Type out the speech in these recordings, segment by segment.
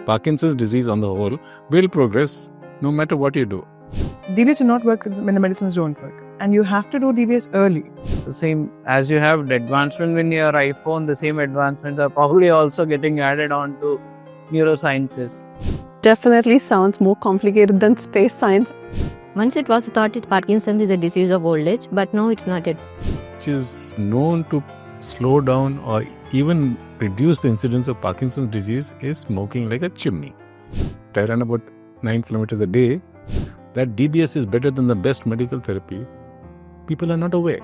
Parkinson's disease on the whole will progress no matter what you do. DBS will not work when the medicines don't work. And you have to do DBS early. The same as you have the advancement in your iPhone, the same advancements are probably also getting added on to neurosciences. Definitely sounds more complicated than space science. Once it was thought that Parkinson's is a disease of old age, but no, it's not it. Which is known to slow down or even reduce the incidence of Parkinson's disease is smoking like a chimney. I run about 9 kilometers a day. That DBS is better than the best medical therapy. People are not aware.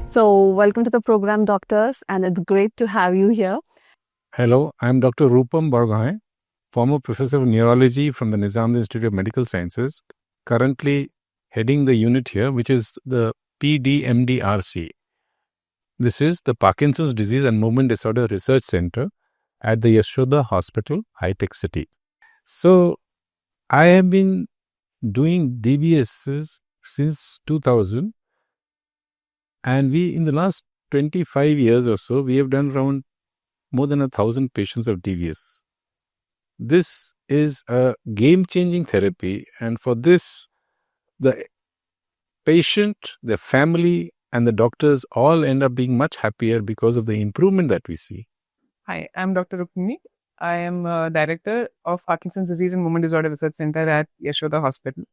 So, welcome to the program, doctors, and it's great to have you here. Hello, I'm Dr. Rupam Borgohain, former professor of neurology from the Nizam Institute of Medical Sciences, currently heading the unit here, which is the PDMDRC. This is the Parkinson's Disease and Movement Disorder Research Center at the Yashoda Hospital, High-Tech City. So, I have been doing DBSs since 2000, and we, in the last 25 years or so, we have done around more than 1,000 patients of DBS. This is a game-changing therapy, and for this, the patient, the family, and the doctors all end up being much happier because of the improvement that we see. Hi, I'm Dr. Rukmini. I am Director of Parkinson's Disease and Movement Disorder Research Center at Yashoda Hospitals.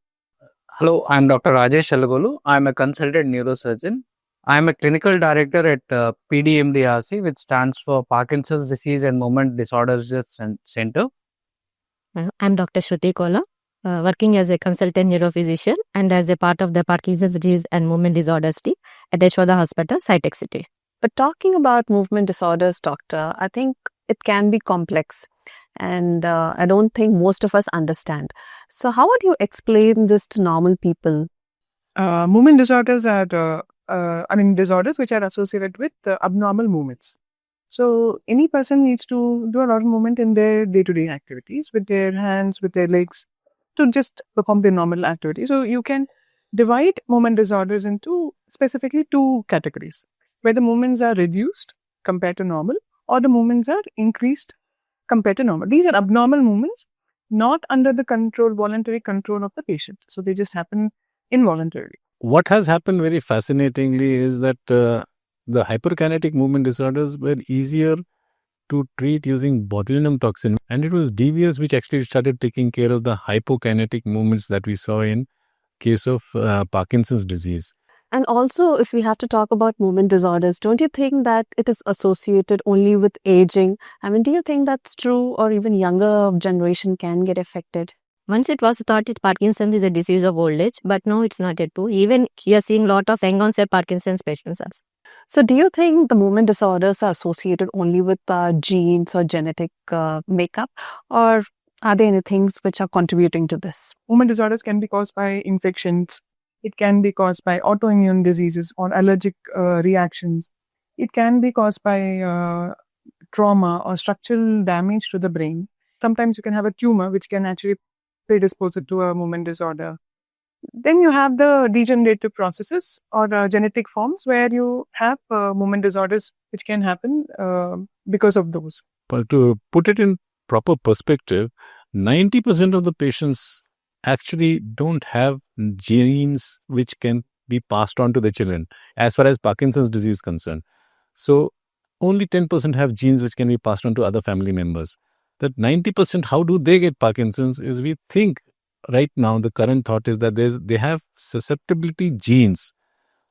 Hello, I'm Dr. Rajesh Alugolu. I'm a consultant neurosurgeon. I'm a clinical director at PDMDRC, which stands for Parkinson's Disease and Movement Disorders Center. I'm Dr. Sruthi Kola, working as a consultant neurophysician and as a part of the Parkinson's disease and movement disorders team at Yashoda Hospitals, High-Tech City. But talking about movement disorders, doctor, I think it can be complex, and I don't think most of us understand. So, how would you explain this to normal people? Movement disorders are disorders which are associated with abnormal movements. So, any person needs to do a lot of movement in their day-to-day activities with their hands, with their legs, to just perform their normal activity. So, you can divide movement disorders into specifically two categories, where the movements are reduced compared to normal, or the movements are increased compared to normal. These are abnormal movements, not under the voluntary control of the patient. So they just happen involuntarily. What has happened very fascinatingly is that the hyperkinetic movement disorders were easier to treat using botulinum toxin. And it was DBS which actually started taking care of the hypokinetic movements that we saw in case of Parkinson's disease. And also, if we have to talk about movement disorders, don't you think that it is associated only with aging? I mean, do you think that's true, or even younger generation can get affected? Once it was thought that Parkinson's is a disease of old age, but no, it's not it too. Even you're seeing a lot of young onset Parkinson's patients also. So, do you think the movement disorders are associated only with genes or genetic makeup, or are there any things which are contributing to this? Movement disorders can be caused by infections. It can be caused by autoimmune diseases or allergic reactions. It can be caused by trauma or structural damage to the brain. Sometimes you can have a tumor which can actually predispose it to a movement disorder. Then you have the degenerative processes or genetic forms where you have movement disorders which can happen because of those. But to put it in proper perspective, 90% of the patients actually don't have genes which can be passed on to the children as far as Parkinson's disease is concerned. So only 10% have genes which can be passed on to other family members. That 90%, how do they get Parkinson's is we think right now the current thought is that they have susceptibility genes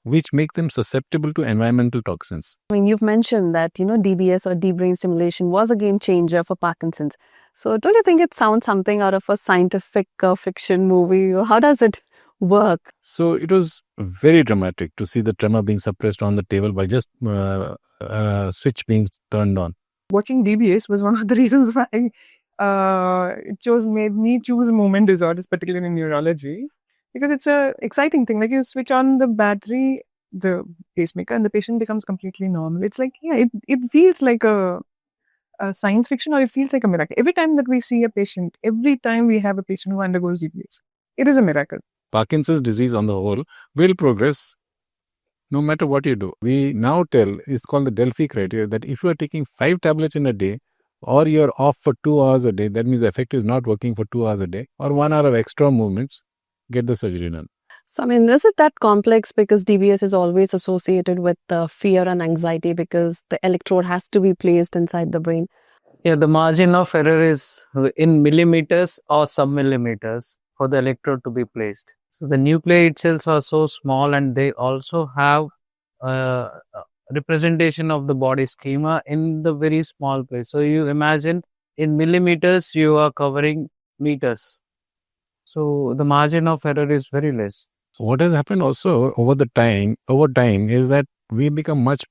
which make them susceptible to environmental toxins. I mean, you've mentioned that, DBS or Deep Brain Stimulation was a game changer for Parkinson's. So don't you think it sounds something out of a scientific fiction movie? Or how does it work? So it was very dramatic to see the tremor being suppressed on the table by just switch being turned on. Watching DBS was one of the reasons why it made me choose movement disorders, particularly in neurology. Because it's a exciting thing. Like you switch on the battery, the pacemaker, and the patient becomes completely normal. It's like, it feels like a science fiction, or it feels like a miracle. Every time that we see a patient, every time we have a patient who undergoes DBS, it is a miracle. Parkinson's disease on the whole will progress no matter what you do. We now tell, it's called the Delphi criteria, that if you are taking 5 tablets in a day, or you're off for 2 hours a day, that means the effect is not working for 2 hours a day, or 1 hour of extra movements, get the surgery done. So, I mean, is it that complex because DBS is always associated with fear and anxiety because the electrode has to be placed inside the brain? Yeah, the margin of error is in millimeters or sub-millimeters for the electrode to be placed. So the nuclei itself are so small, and they also have representation of the body schema in the very small place. So you imagine in millimeters, you are covering meters. So the margin of error is very less. What has happened also over time is that we become much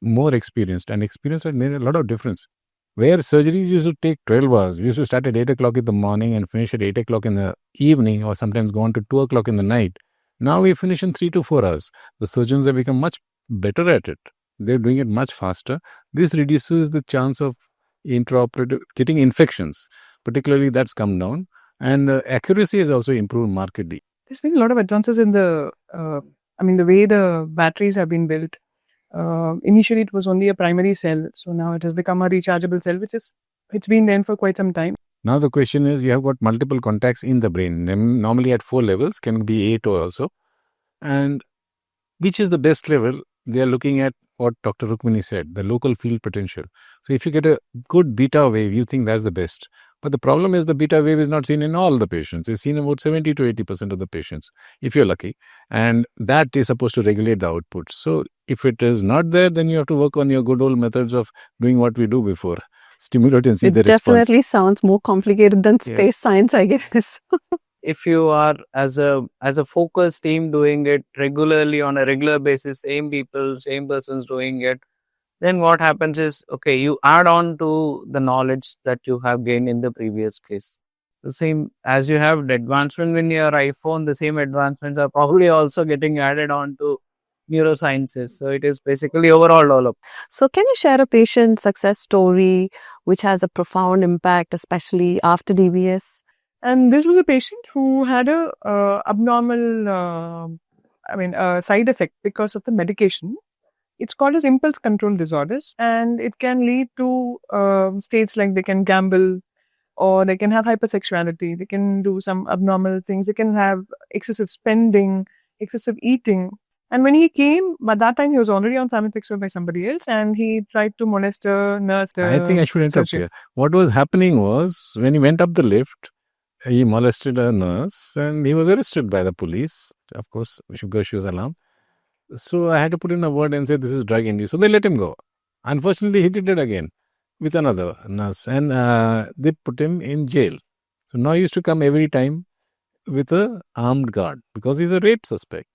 more experienced, and experience has made a lot of difference. Where surgeries used to take 12 hours, we used to start at 8 o'clock in the morning and finish at 8 o'clock in the evening, or sometimes go on to 2 o'clock in the night. Now we finish in 3 to 4 hours. The surgeons have become much better at it. They're doing it much faster. This reduces the chance of intraoperative getting infections. Particularly, that's come down. And accuracy has also improved markedly. There's been a lot of advances in the way the batteries have been built. Initially, it was only a primary cell. So now it has become a rechargeable cell, it's been there for quite some time. Now the question is, you have got multiple contacts in the brain, normally at 4 levels, can be 8 also. And which is the best level? They are looking at what Dr. Rukmini said, the local field potential. So if you get a good beta wave, you think that's the best. But the problem is the beta wave is not seen in all the patients. It's seen about 70 to 80% of the patients, if you're lucky. And that is supposed to regulate the output. So if it is not there, then you have to work on your good old methods of doing what we do before. Stimulate and see the response. It definitely sounds more complicated than space science, I guess. If you are as a focused team doing it regularly on a regular basis, same people, same persons doing it, then what happens is, okay, you add on to the knowledge that you have gained in the previous case. The same as you have the advancement in your iPhone, the same advancements are probably also getting added on to neurosciences. So it is basically overall developed. So can you share a patient success story which has a profound impact, especially after DBS? And this was a patient who had a abnormal side effect because of the medication. It's called as impulse control disorders, and it can lead to states like they can gamble, or they can have hypersexuality, they can do some abnormal things, they can have excessive spending, excessive eating. And when he came, by that time he was already on famotidine by somebody else, and he tried to molest a nurse. I think I should interrupt here. What was happening was, when he went up the lift, he molested a nurse and he was arrested by the police. Of course, because she was alarmed. So I had to put in a word and say, this is drug induced. So they let him go. Unfortunately, he did it again with another nurse, and they put him in jail. So now he used to come every time with a armed guard because he's a rape suspect.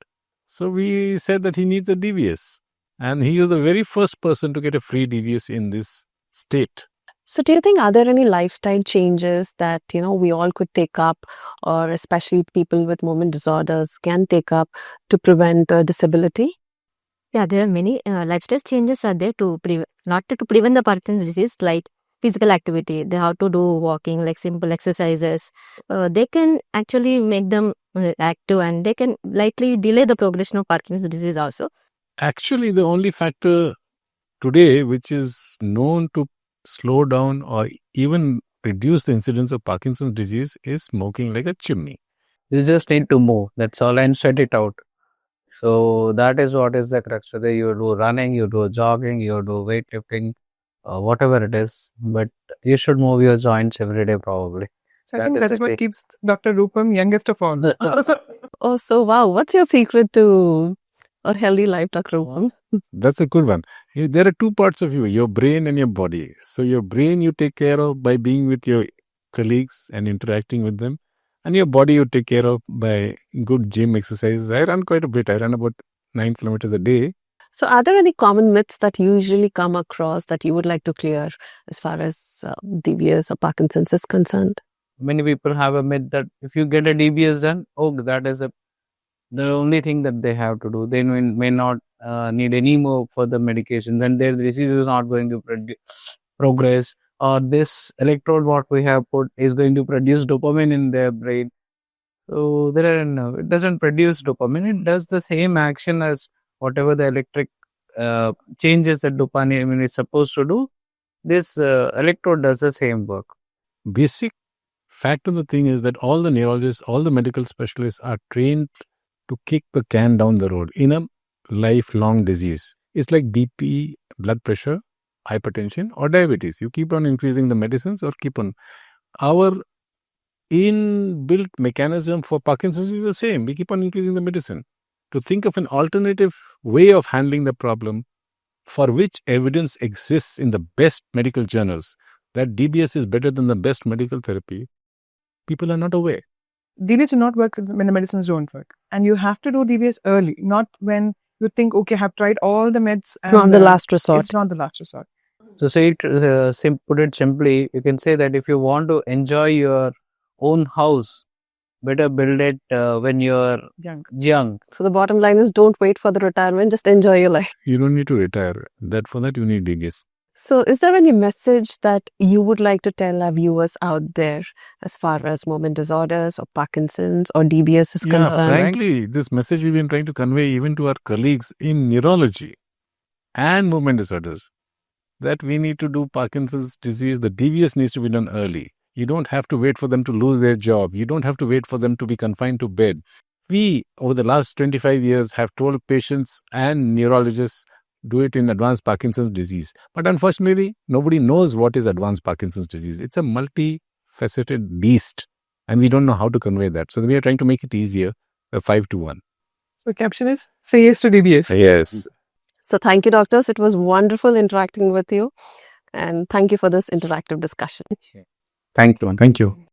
So we said that he needs a DBS, and he was the very first person to get a free DBS in this state. So do you think, are there any lifestyle changes that, we all could take up, or especially people with movement disorders can take up to prevent disability? Yeah, there are many lifestyle changes are there to not to prevent the Parkinson's disease, like physical activity. They have to do walking, like simple exercises. They can actually make them active, and they can likely delay the progression of Parkinson's disease also. Actually, the only factor today which is known to slow down or even reduce the incidence of Parkinson's disease is smoking like a chimney. You just need to move, that's all, and sweat it out. So that is what is the crux. Whether you do running, you do jogging, you do weightlifting, whatever it is, but you should move your joints every day probably. So I think that's what keeps Dr. Rupam youngest of all. Oh, so wow, what's your secret to a healthy life, Dr. Rupam? That's a good one. There are two parts of you, your brain and your body. So your brain you take care of by being with your colleagues and interacting with them. And your body you take care of by good gym exercises. I run quite a bit. I run about 9 kilometers a day. So are there any common myths that you usually come across that you would like to clear as far as DBS or Parkinson's is concerned? Many people have a myth that if you get a DBS done, that is the only thing that they have to do. They may not need any more further medications, and their disease is not going to progress. Or this electrode what we have put is going to produce dopamine in their brain. So it doesn't produce dopamine. It does the same action as whatever the electric changes that dopamine is supposed to do, this electrode does the same work. Basic fact of the thing is that all the neurologists, all the medical specialists are trained to kick the can down the road in a lifelong disease. It's like BP, blood pressure, hypertension, or diabetes. You keep on increasing the medicines or keep on. Our inbuilt mechanism for Parkinson's is the same. We keep on increasing the medicine. To think of an alternative way of handling the problem, for which evidence exists in the best medical journals, that DBS is better than the best medical therapy, people are not aware. DBS will not work when the medicines don't work. And you have to do DBS early, not when you think, okay, I have tried all the meds. And, Not the last resort. It's not the last resort. So put it simply, you can say that if you want to enjoy your own house, better build it when you're young. So the bottom line is don't wait for the retirement, just enjoy your life. You don't need to retire. For that you need DBS. So is there any message that you would like to tell our viewers out there as far as movement disorders or Parkinson's or DBS is concerned? Frankly, this message we've been trying to convey even to our colleagues in neurology and movement disorders, that we need to do Parkinson's disease. The DBS needs to be done early. You don't have to wait for them to lose their job. You don't have to wait for them to be confined to bed. We, over the last 25 years, have told patients and neurologists, do it in advanced Parkinson's disease. But unfortunately, nobody knows what is advanced Parkinson's disease. It's a multifaceted beast, and we don't know how to convey that. So we are trying to make it easier, 5 to 1. So caption is, say yes to DBS. Yes. So thank you, doctors. It was wonderful interacting with you. And thank you for this interactive discussion. Thank you.